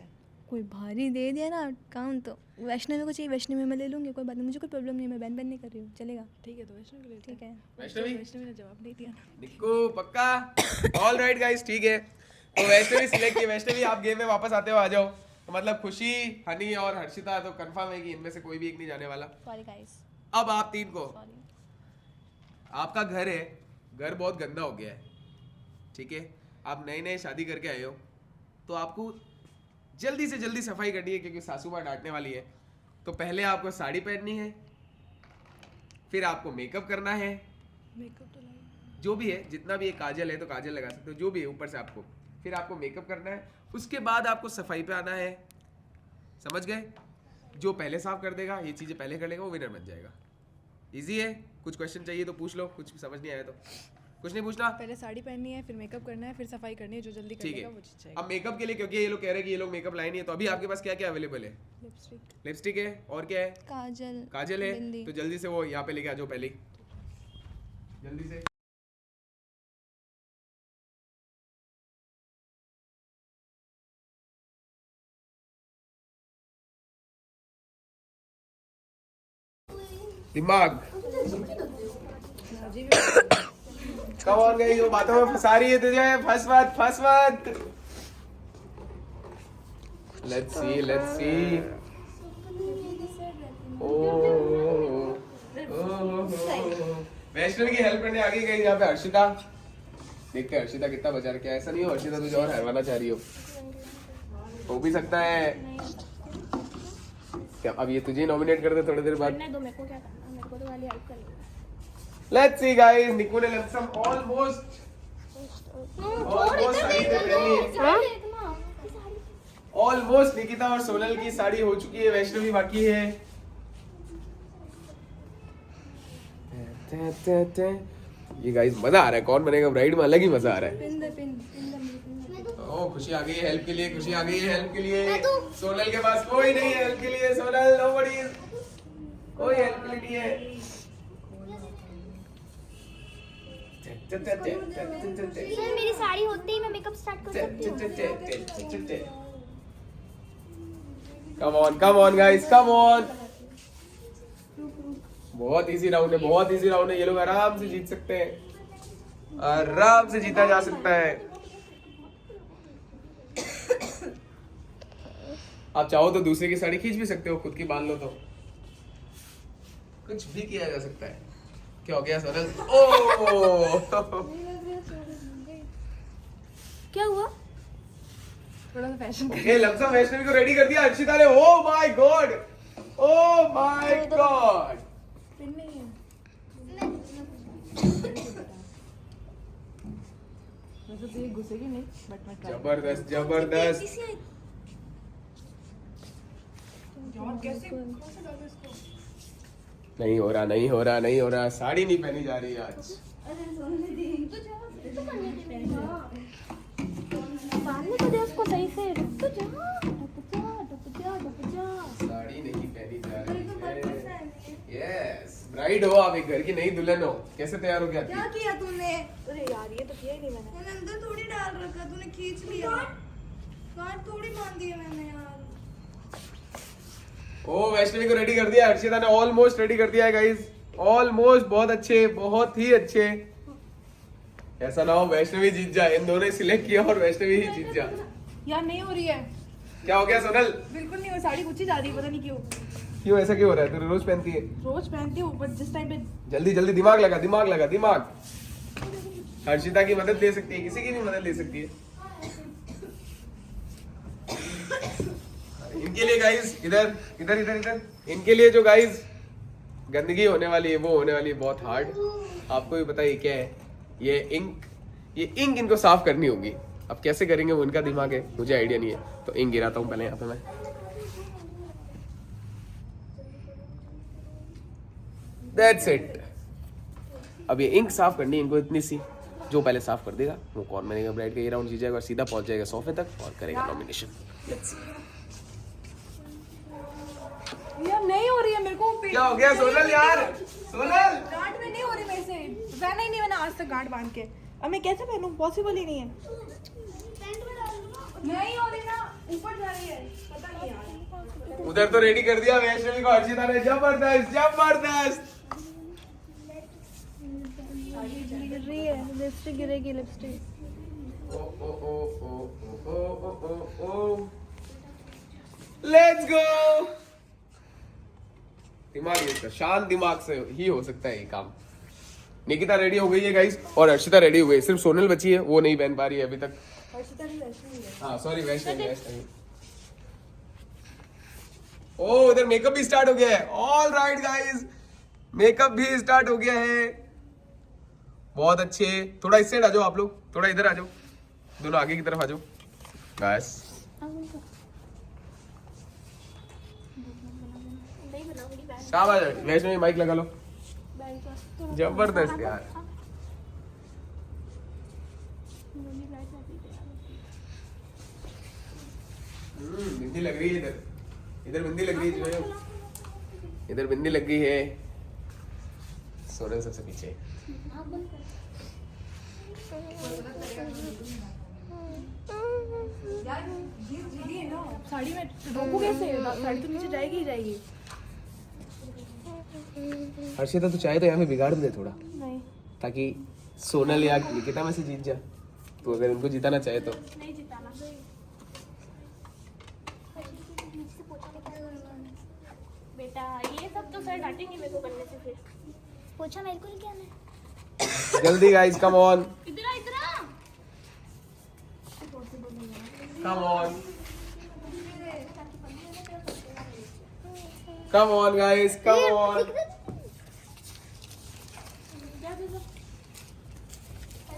कोई भारी दे दिया ना काम, तो वैष्णवी को चाहिए, वैष्णवी मैं ले लूँगी, कोई बात नहीं, मुझे कोई प्रॉब्लम नहीं है, मैं बैन नहीं कर रही हूँ, चलेगा?
ठीक है, तो वैष्णवी को लेते
ठीक है।
हैं।
वैष्णवी?
वैष्णवी ने जवाब नहीं दिया ना।
निक्कू पक्का? ऑल राइट गाइस, ठीक है, तो वैष्णवी सिलेक्ट की। वैष्णवी आप गेम में वापस आते हो, आ जाओ। तो मतलब खुशी, हनी और हर्षिता तो कंफर्म है कि इनमें से कोई भी एक नहीं जाने वाला।
सॉरी गाइस,
अब आप 3 को,
सॉरी।
आपका घर है, घर बहुत गंदा हो गया है, ठीक है, आप नए नए शादी करके आए हो, तो आपको जल्दी से जल्दी सफाई करनी है, क्योंकि सासू माँ डांटने वाली है। तो पहले आपको साड़ी पहननी है, फिर आपको मेकअप करना है,
मेकअप तो नहीं।
जो भी है, जितना भी है, काजल है तो काजल लगा सकते हो, जो भी है ऊपर से आपको, फिर आपको मेकअप करना है, उसके बाद आपको सफाई पे आना है। समझ गए? जो पहले साफ कर देगा, ये चीज़ें पहले कर लेगा, वो विनर बन जाएगा। इजी है। कुछ क्वेश्चन चाहिए तो पूछ लो, कुछ समझ नहीं आया तो कुछ नहीं पूछना।
पहले साड़ी पहननी है, फिर मेकअप करना है, फिर सफाई करनी है, जो जल्दी कर
ठीक
लेगा
है,
वो जीत जाएगा।
अब मेकअप के लिए, क्योंकि ये लोग कह रहे हैं कि ये लोग मेकअप लाए नहीं है, तो अभी आपके पास क्या क्या अवेलेबल है?
लिपस्टिक।
लिपस्टिक है, और क्या है?
काजल,
काजल है,
बिंदी।
तो जल्दी से वो यहाँ पे लेके आ जाओ पहले ही। जल्दी से। दिमाग। कम ऑन गई, जो बातों में फंसा रही है तुझे, फंस मत। Let's see. वैष्णवी की हेल्प करने आ गई यहाँ पे हर्षिता। देखते हैं हर्षिता कितना बचा रहा है। ऐसा नहीं हो हर्षिता तुझे और हरवाना चाह रही हो भी सकता है क्या? अब ये तुझे नॉमिनेट कर दे थोड़ी देर बाद।
दो मेरे को क्या करना, मेरे को तो वाली हेल्प करनी है।
लेट्स सी गाइस, निक्कू ने लमसम ऑलमोस्ट ऑलमोस्ट निकिता और सोनल की साड़ी हो चुकी है, वैष्णवी बाकी है। ये गाइस मजा आ रहा है, कौन बनेगा ब्राइड में अलग ही मजा आ रहा है। ओ खुशी आ गई है हेल्प के लिए, खुशी आ गई है हेल्प के लिए। सोनल के पास कोई नहीं है हेल्प के लिए, सोनल नोबडी, कोई हेल्प के लिए नहीं है।
सर मेरी साड़ी होते ही मैं मेकअप स्टार्ट कर सकती हूँ।
कम ऑन गाइस, कम ऑन। बहुत इजी राउंड है, बहुत इजी राउंड है। ये लोग आराम से जीत सकते हैं, आराम से जीता जा सकता है। आप चाहो तो दूसरे की साड़ी खींच भी सकते हो, खुद की बांध लो तो कुछ भी किया जा सकता है। क्या हो गया सोनल? ओ
क्या हुआ?
थोड़ा सा फैशन
ये लमसम वैष्णवी को रेडी कर दिया हर्षिता ने। Oh my God, oh my God.
वैसे तो ये घुसेगी नहीं, बट मैं ट्राई।
जबरदस्त जबरदस्त। नहीं हो रहा, साड़ी नहीं पहनी जा रही आज।
बांधने को दे उसको सही से।
साड़ी नहीं पहनी जा रही है। यस, ब्राइड हो आप, एक घर की नई दुल्हन हो, कैसे तैयार हो गया?
क्या किया तूने?
अरे यार ये तो किया ही नहीं मैंने।
मैंने अंदर थोड़ी डाल रखा, तूने खींच लिया। गांठ थोड़ी बांधी है मैंने यार।
ओ वैष्णवी को रेडी कर दिया हर्षिता ने, ऑलमोस्ट रेडी कर दिया है गाइस, ऑलमोस्ट। बहुत अच्छे, बहुत ही अच्छे। ऐसा ना हो वैष्णवी जीत जाए, इन दोनों ने सिलेक्ट किया और वैष्णवी ही जीत जाए।
यार नहीं हो रही है,
क्या हो गया सोनल?
बिल्कुल नहीं हो, साड़ी कुछ ही जा रही है, पता नहीं क्यों।
क्यों ऐसा क्यों हो रहा है? तू रोज पहनती है।
रोज पहनती हूँ बट जिस टाइम पे
जल्दी जल्दी दिमाग लगा, दिमाग लगा, दिमाग। हर्षिता की मदद ले सकती है, किसी की भी मदद ले सकती है। इनके लिए गाइस, इधर इधर इधर इधर, इनके लिए जो गाइस गंदगी होने वाली है वो होने वाली है बहुत हार्ड। आपको भी पता है ये क्या है? ये इंक इनको साफ करनी होगी। अब कैसे करेंगे वो इनका दिमाग है, मुझे आइडिया नहीं है। तो इंक गिराता हूँ पहले यहाँ पे मैं। That's it। अब ये इंक साफ करनी है इनको इतनी सी, जो पहले साफ कर देगा वो कौन बनेगा ब्राइड का, ये राउंड जीत जाएगा और सीधा पहुंच जाएगा सोफे तक और करेगा नॉमिनेशन। Let's see.
यार नहीं हो रही है मेरे को।
क्या हो गया सोनल यार? सोनल
गांठ में नहीं हो रही मेरे से, पहना ही नहीं मैंने आज तक गांठ बांध के। अब मैं कैसे पहनूं? पॉसिबल ही नहीं है। नहीं हो रही ना, ऊपर जा रही है, पता नहीं यार।
उधर तो रेडी कर दिया वैष्णवी को हर्षिता ने। जबरदस्त जबरदस्त।
गिर रही है, लिपस्टिक गिरेगी, लिपस्टिक।
ओ ओ ओ ओ ओ ओ ओ ओ। लेट्स गो। दिमाग यूज कर, शांत दिमाग से ही हो सकता है ये काम। निकिता रेडी हो गई है गाइस और हर्षिता रेडी हो गई, सिर्फ सोनल बची है, वो नहीं पहन पा रही है अभी तक। हाँ सॉरी, वैष्णवी। ओ इधर मेकअप भी स्टार्ट हो गया है। ऑल राइट गाइस, मेकअप भी स्टार्ट हो गया है। बहुत अच्छे। थोड़ा इस साइड आ जाओ आप लोग, थोड़ा इधर आ जाओ, दोनों आगे की तरफ आ जाओ बस। शाबाश वैष्णवी, माइक लगा लो। जबरदस्त यार। बिंदी लग रही है इधर, इधर बिंदी लग रही है जो है, इधर बिंदी लग गई है। सोनल सबसे पीछे।
यार जीत जीती है ना, साड़ी में रोकू कैसे? साड़ी तो नीचे जाएगी ही जाएगी।
हर्षिता तो चाहे तो यहाँ पे बिगाड़ दे थोड़ा,
नहीं
ताकि सोनल या निकिता में से जीत जा। तो अगर उनको जिताना चाहे तो
नहीं जिताना। बेटा ये सब तो सर डांटेंगे मेरे को करने से। फिर
पोछा मेरे को ही क्या है?
जल्दी गाइस, कम ऑन
इधर आ, इधर आ।
Come on come on guys, come on.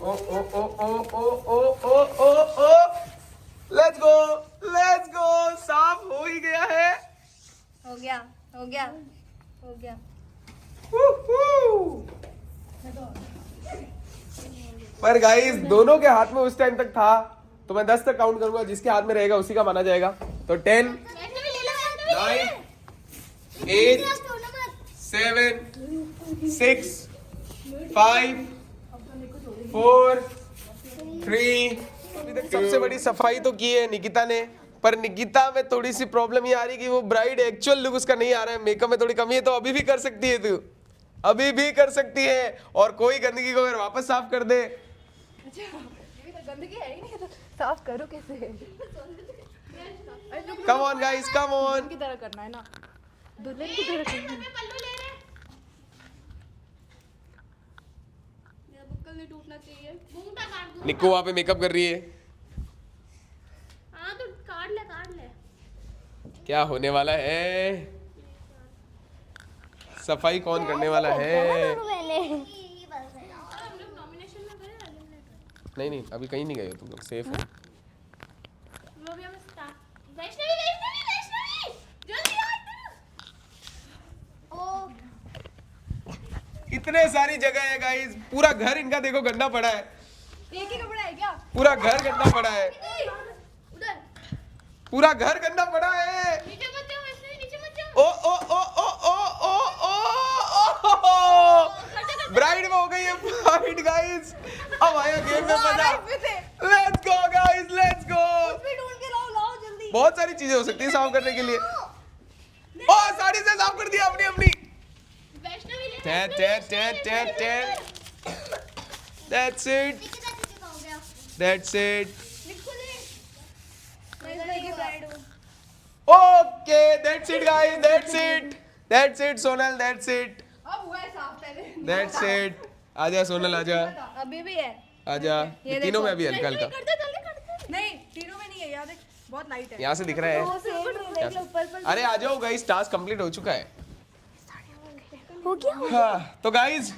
ओ ओ ओ ओ ओ ओ ओ ओ ओ, लेट्स गो लेट्स गो। साफ हो ही गया है।
हो गया, हो गया, हो गया।
पर गाइस दोनों के हाथ में उस टाइम तक था, तो मैं 10 तक काउंट करूंगा, जिसके हाथ में रहेगा उसी का माना जाएगा। तो 10 9 8 7 6 5 4 3। सबसे बड़ी सफाई तो की है निकिता ने, पर निकिता में थोड़ी सी प्रॉब्लम ये आ रही कि वो ब्राइड एक्चुअल लुक उसका नहीं आ रहा है, मेकअप में थोड़ी कमी है। तो अभी भी कर सकती है तू, अभी भी कर सकती है। और कोई गंदगी को अगर वापस साफ कर दे।
गंदगी है ही नहीं तो साफ करो कैसे?
कम ऑन गाइस, कम ऑन।
की तरह करना है ना, दुल्हन की तरह करना है।
पल्लू ले रहे। मेरा बुक्कल नहीं टूटना चाहिए। घूंघटा काट दूं।
निक्को वहां पे मेकअप कर रही है।
हाँ तो काट ले, काट ले।
क्या होने वाला है? सफाई कौन करने वाला है?
हम लोग नॉमिनेशन में गए, eliminate।
नहीं नहीं, अभी कहीं नहीं गए हो तुम लोग, सेफ हो।
वो भी हम स्टार्ट। वैष्णवी वैष्णवी वैष्णवी जल्दी आ इधर।
इतने सारी जगह है गाइस, पूरा घर इनका देखो गंदा पड़ा है।
एक ही कपड़ा है क्या?
पूरा घर गंदा पड़ा है,
उधर
पूरा घर गंदा पड़ा है।
नीचे मत जाओ वैष्णवी, नीचे मत जाओ।
ओ ओ ओ ओ ओ ओ ओ ओ, ब्राइड में हो गई है फाइट गाइस। अब आया गेम में मजा। Let's go guys, let's go.
ढूंढ के लाओ, लाओ जल्दी।
बहुत सारी चीजें हो सकती है साफ करने के लिए। ओ साड़ी से साफ कर दिया अपनी अपनी।
वैष्णवी ले।
Ten ten ten ten ten. That's it, that's it।
मैं इधर की ब्राइड हूँ।
Okay that's it guys, that's it Sonal, that's it,
अब हुआ है साफ पहले।
That's it. आजा सोनल आजा,
अभी भी है।
आजा। ये तीनों में अभी हल्का हल्का
नहीं तीनों में नहीं है यार, देख बहुत लाइट है।
यहाँ से दिख रहा है।
देख लो ऊपर पर
अरे आ जाओ गाइस, टास्क कंप्लीट हो चुका है।
हो गया।
हाँ तो गाइस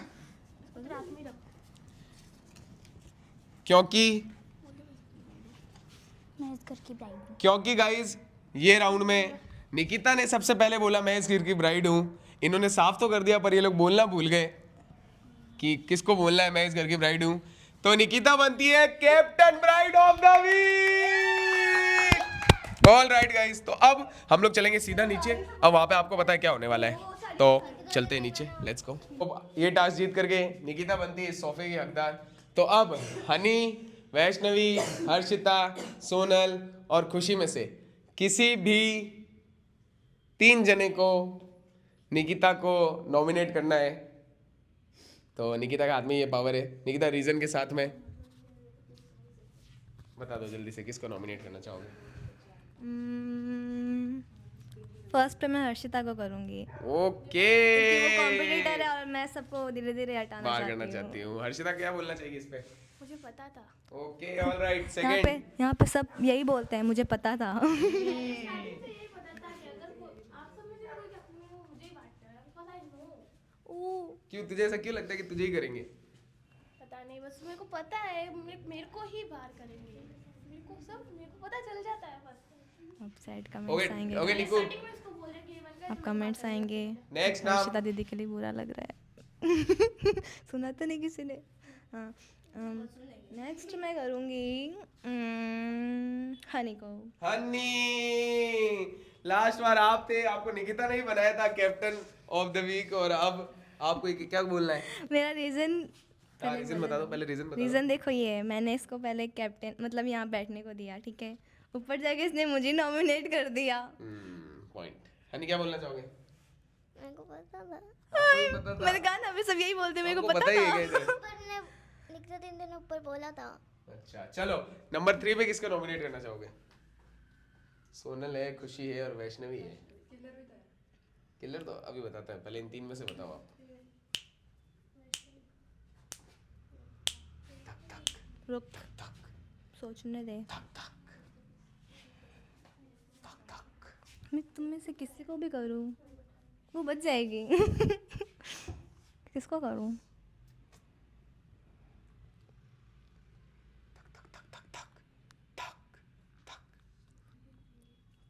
क्योंकि गाइस ये राउंड में निकिता ने सबसे पहले बोला मैं इस घर की ब्राइड हूँ। इन्होंने साफ तो कर दिया पर ये लोग बोलना भूल गए कि किसको बोलना है मैं इस घर की ब्राइड हूँ। तो निकिता बनती है captain bride of the week. All right guys, तो अब हम लोग चलेंगे सीधा नीचे। अब वहां पे आपको पता है क्या होने वाला है, तो चलते हैं नीचे, लेट्स गो। ये टास्क जीत करके निकिता बनती है इस सोफे की हकदार। तो अब हनी, वैष्णवी, हर्षिता, सोनल और खुशी में से किसी भी 3 जने को निकिता को नॉमिनेट करना है। तो निकिता के हाथ में ये पावर है। निकिता रीजन के साथ में बता दो जल्दी से, किसको नॉमिनेट करना चाहोगे?
फर्स्ट पे मैं हर्षिता को करूंगी
ओके,
क्योंकि वो कॉम्पिटिटर है और मैं सबको धीरे धीरे हटाना
बाहर करना
चाहती
चाहती हूँ। हर्षिता क्या बोलना चाहिए इस पे?
मुझे पता था।
ओके ऑल राइट,
यहाँ
सेकंड।
यहाँ पे सब यही बोलते हैं, मुझे पता था।
क्यों, तुझे ऐसा क्यों लगता है कि तुझे ही करेंगे?
पता नहीं, बस मेरे को पता है मेरे को ही बाहर करेंगे। मेरे को पता चल जाता है बस।
अब साइड कमेंट्स आएंगे,
ओके निकू,
इसको बोल रहे कि मैंने
अब कमेंट्स आएंगे।
नेक्स्ट नाम।
हर्षिता दीदी के लिए बुरा लग रहा है। सुना तो नहीं किसी ने। हाँ नेक्स्ट मैं करूँगी हनी को।
हनी, लास्ट बार आप थे, आपको निकिता ने ही बनाया था कैप्टन ऑफ द वीक, और अब आपको क्या बोलना है?
मेरा रीज़न
रीजन बता दो, पहले रीजन बता दो।
रीज़न देखो ये है, मैंने इसको पहले कैप्टन मतलब यहाँ बैठने को दिया, ठीक है, ऊपर जाके इसने मुझे नॉमिनेट कर दिया।
पॉइंट। हनी क्या बोलना चाहोगे?
मेरे को पता था।
पता था।
मैंने कहा ना, अभी सब यही बोलते हैं, मेरे को
आपको
पता
ही है
था।
क्या?
पर ने निकिता दिन दिन ऊपर बोला था।
अच्छा चलो, नंबर 3 पे किसको नॉमिनेट करना चाहोगे? सोनल है, खुशी है और वैष्णवी है। किलर तो अभी बताता है, पहले इन 3 में से बताओ आप।
रुक, सोचने दे। मैं तुम में से किसी को भी करूँ वो बच जाएगी। किसको करूँ?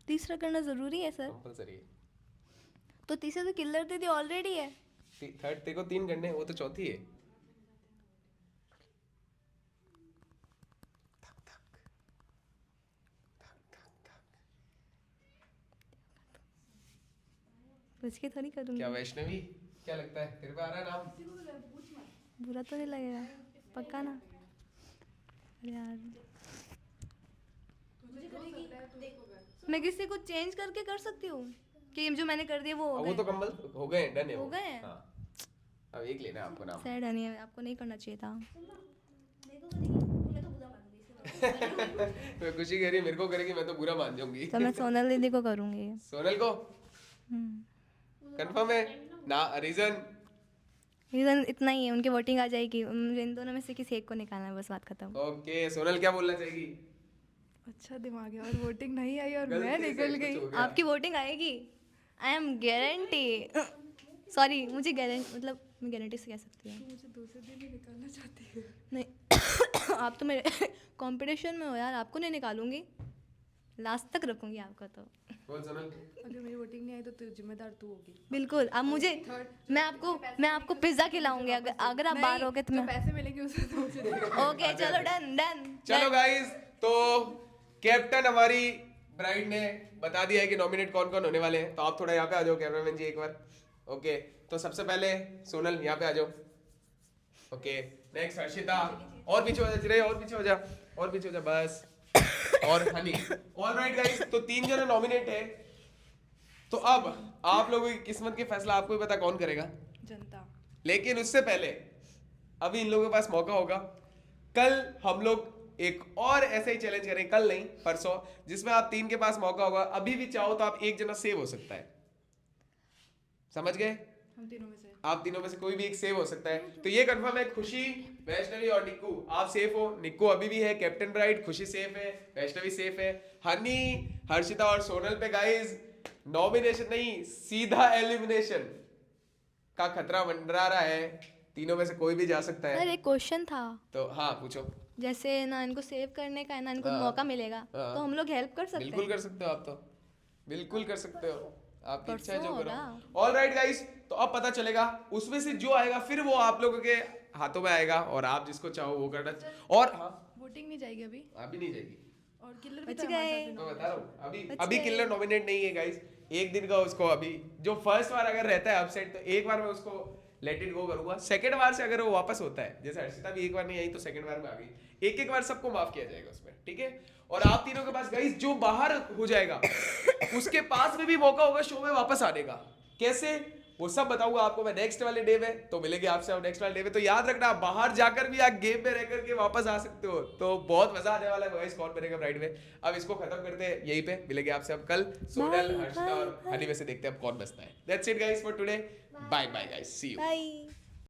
तीसरा करना जरूरी है सर?
कंपलसरी है।
तो तीसरा तो किलर दीदी ऑलरेडी है।
थर्ड तेरे को 3 करने हैं, वो तो चौथी है।
बच के थोड़ी करूँगी।
क्या वैष्णवी, क्या लगता है तेरे पे आ रहा है नाम?
बुरा तो नहीं लगेगा पक्का ना? यार मैं किसी को चेंज करके कर सकती हूँ कि जो मैंने कर दिया वो हो
वो
गए।
तो कम्बल हो गए, डन है
हो
वो।
गए हैं?
हाँ। अब एक लेना है आपको नाम।
सैड नहीं है, आपको नहीं करना चाहिए था।
मैं खुशी कह रही, मेरे को करेगी, मैं तो बुरा मान जाऊंगी।
तो मैं सोनल दीदी को करूँगी।
सोनल को कंफर्म है ना? रीजन
रीज़न इतना ही है, उनकी वोटिंग आ जाएगी, मुझे इन दोनों में से किसी एक को निकालना है, बस बात खत्म।
ओके। सोनल क्या बोलना चाहेगी?
अच्छा दिमाग है, और वोटिंग नहीं आई और
गलती
मैं
से
निकल
कुछ
गई।
हो गया।
आपकी वोटिंग आएगी, आई एम गारंटी। सॉरी, मुझे गारंटी मतलब मैं गारंटी से कह सकती हूँ।
मुझे दूसरे दिन ही निकालना चाहती है।
नहीं आप तो मेरे कंपटीशन में हो यार, आपको नहीं निकालूंगी, लास्ट तक रखूंगी आपका। तो
बोल सोनल।
अगर मेरी वोटिंग नहीं आई तो जिम्मेदार तू होगी।
बिल्कुल। अब मुझे मैं आपको पिज्जा खिलाऊंगी अगर आप बाहर होगे तो
जो
मैं।
पैसे मिलेंगे उससे तो मुझे
ओके चलो, डन डन।
चलो गाइस, तो कैप्टन हमारी ब्राइड ने बता दिया है कि नॉमिनेट कौन कौन होने वाले हैं। तो आप थोड़ा यहाँ पे आ जाओ कैमरामैन जी एक बार। ओके, तो सबसे पहले सोनल यहाँ पे आ जाओ। ओके, नेक्स्ट हर्षिता, और पीछे हो जा चिरे, और पीछे हो जा, और पीछे हो जा, बस। और हनी। ऑलराइट गाइस, तो 3 जने नॉमिनेट है। तो अब आप लोगों की किस्मत की फैसला आपको ही पता कौन करेगा।
जनता।
लेकिन उससे पहले अभी इन लोगों के पास मौका होगा। कल हम लोग एक और ऐसा ही चैलेंज करें, कल नहीं परसों, जिसमें आप 3 के पास मौका होगा, अभी भी चाहो तो आप एक जना सेव हो सकता है, समझ गए?
हम तीनों में से
आप तीनों में से कोई भी एक सेव हो सकता है। तो ये कंफर्म है, खुशी, वैष्णवी और निक्कू आप सेफ हो। निक्कू अभी भी है कैप्टन ब्राइड, खुशी सेफ है, वैष्णवी सेफ है। हनी, हर्षिता और सोनल पे गाइस नॉमिनेशन नहीं, सीधा एलिमिनेशन का खतरा मंडरा रहा है। तीनों में से कोई भी जा सकता
सर
है।
एक क्वेश्चन था,
तो हाँ पूछो।
जैसे ना इनको सेव करने का है ना, इनको
हाँ।
मौका मिलेगा
हाँ।
तो हम लोग हेल्प कर सकते
बिल्कुल
हैं?
कर सकते हो आप, तो बिल्कुल कर सकते हो, आपकी इच्छा है जो
परसों
करो।
होगा।
ऑल राइट गाइस, तो अब पता चलेगा उसमें से जो आएगा फिर वो आप लोगों के हाथों में आएगा और आप जिसको चाहो वो करना। और हाँ,
वोटिंग नहीं जाएगी अभी,
अभी नहीं जाएगी,
और किलर भी
बच
तो हमारे
गए।
साथ
मैं बता रहा हूँ अभी
अच्छा
अभी
है।
किलर नॉमिनेट नहीं है गाइस, एक दिन का उसको, अभी जो फर्स्ट बार अगर रहता है अपसेट तो एक बार मैं उसको लेट इट गो करूंगा, सेकंड बार से अगर वो वापस होता है, जैसे हर्षिता भी एक बार नहीं आई तो सेकंड बार में आ गई, एक एक बार सबको माफ किया जाएगा उसमें, ठीक है? और आप तीनों के पास गाइस जो बाहर हो जाएगा उसके पास में भी मौका होगा शो में वापस आने का। कैसे, वो सब बताऊंगा आपको मैं नेक्स्ट वाले डे में, तो मिलेंगे आपसे अब नेक्स्ट वाले डे में। तो याद रखना, बाहर जाकर भी आप गेम में रह करके वापस आ सकते हो, तो बहुत मजा आने वाला है गाइस कौन बनेगा ब्राइड में। अब इसको खत्म करते हैं यहीं पे, मिलेंगे आपसे अब कल। सोनल, हर्षिता और हनी में से देखते हैं अब कौन बचता है। That's it guys for today, bye bye guys, see you.
Bye.